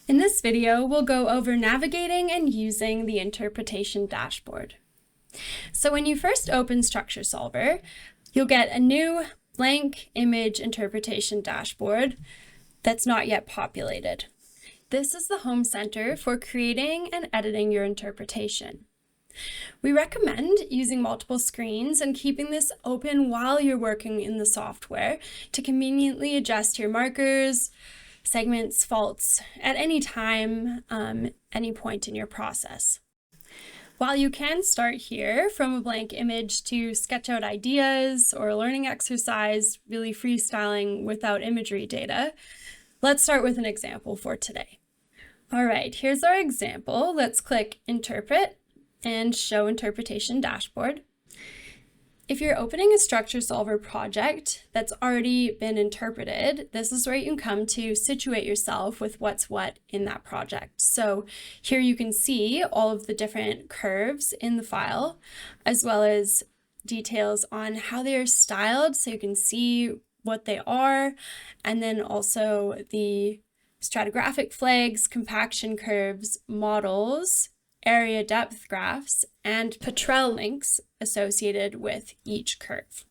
In this video, we'll go over navigating and using the interpretation dashboard. So when you first open StructureSolver, you'll get a new blank image interpretation dashboard that's not yet populated. This is the home center for creating and editing your interpretation. We recommend using multiple screens and keeping this open while you're working in the software to conveniently adjust your markers, segments, faults at any time, any point in your process. While you can start here from a blank image to sketch out ideas or a learning exercise, really freestyling without imagery data, let's start with an example for today. All right, here's our example. Let's click Interpret and Show Interpretation Dashboard. If you're opening a StructureSolver project that's already been interpreted, this is where you can come to situate yourself with what's what in that project. So here you can see all of the different curves in the file, as well as details on how they are styled, so you can see what they are, and then also the stratigraphic flags, compaction curves, models, area depth graphs, and Petrel links associated with each curve.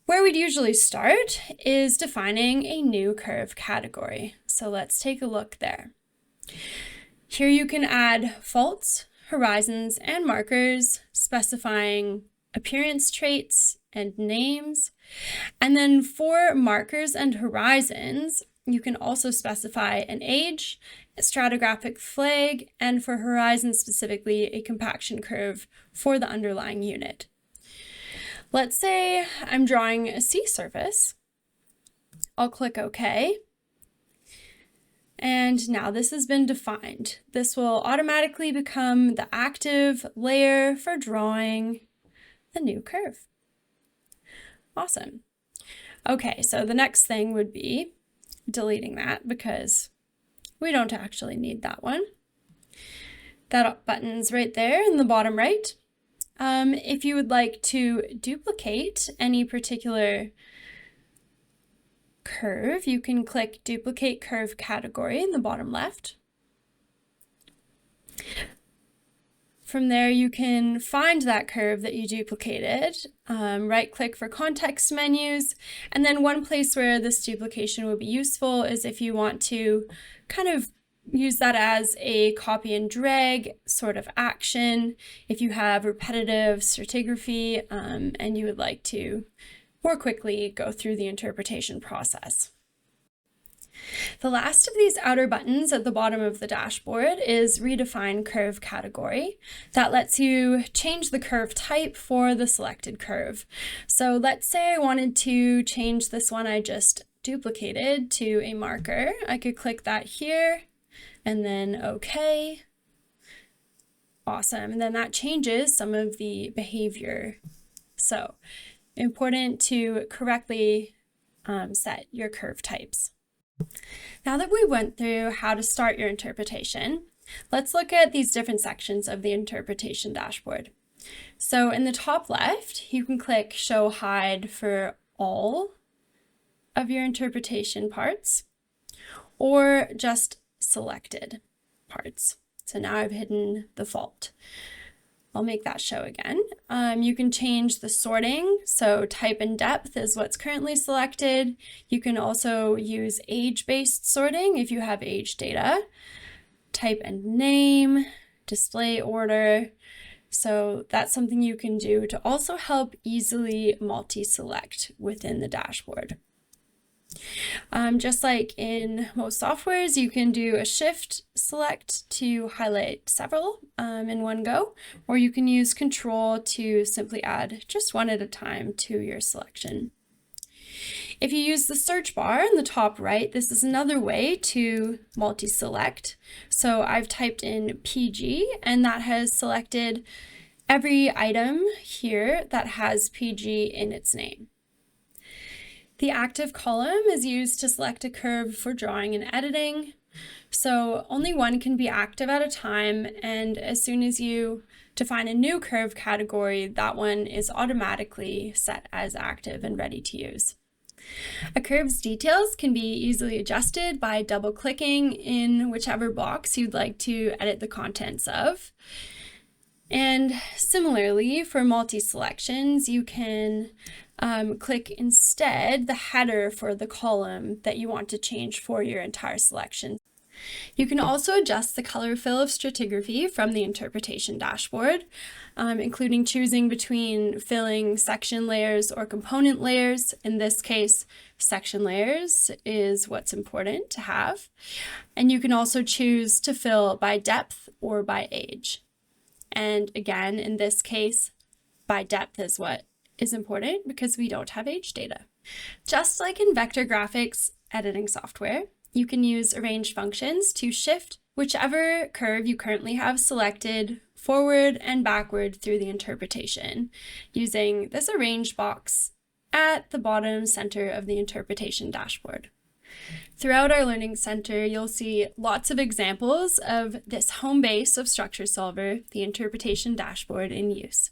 Where we'd usually start is defining a new curve category. So let's take a look there. Here you can add faults, horizons, and markers, specifying appearance traits and names. And then for markers and horizons, you can also specify an age, a stratigraphic flag, and for horizon specifically, a compaction curve for the underlying unit. Let's say I'm drawing a sea surface. I'll click OK. And now this has been defined. This will automatically become the active layer for drawing the new curve. Awesome. Okay, so the next thing would be deleting that because we don't actually need that one. That button's right there in the bottom right. If you would like to duplicate any particular curve, you can click Duplicate Curve Category in the bottom left. From there, you can find that curve that you duplicated, right-click for context menus, and then one place where this duplication would be useful is if you want to kind of use that as a copy and drag sort of action, if you have repetitive stratigraphy and you would like to more quickly go through the interpretation process. The last of these outer buttons at the bottom of the dashboard is Redefine Curve Category. That lets you change the curve type for the selected curve. So let's say I wanted to change this one I just duplicated to a marker. I could click that here and then OK. Awesome. And then that changes some of the behavior. So important to correctly set your curve types. Now that we went through how to start your interpretation, let's look at these different sections of the interpretation dashboard. So in the top left, you can click Show Hide for all of your interpretation parts, or just selected parts. So now I've hidden the fault. I'll make that show again. You can change the sorting, so type and depth is what's currently selected. You can also use age-based sorting if you have age data. Type and name, display order. So that's something you can do to also help easily multi-select within the dashboard. Just like in most softwares, you can do a shift select to highlight several in one go, or you can use Control to simply add just one at a time to your selection. If you use the search bar in the top right, this is another way to multi-select. So I've typed in PG, and that has selected every item here that has PG in its name. The active column is used to select a curve for drawing and editing. So only one can be active at a time, and as soon as you define a new curve category, that one is automatically set as active and ready to use. A curve's details can be easily adjusted by double-clicking in whichever box you'd like to edit the contents of. And similarly, for multi-selections, you can click instead the header for the column that you want to change for your entire selection. You can also adjust the color fill of stratigraphy from the interpretation dashboard, including choosing between filling section layers or component layers. In this case, section layers is what's important to have. And you can also choose to fill by depth or by age. And again, in this case, by depth is what is important because we don't have age data. Just like in vector graphics editing software, you can use arrange functions to shift whichever curve you currently have selected forward and backward through the interpretation using this arrange box at the bottom center of the interpretation dashboard. Throughout our Learning Center, you'll see lots of examples of this home base of StructureSolver, the interpretation dashboard, in use.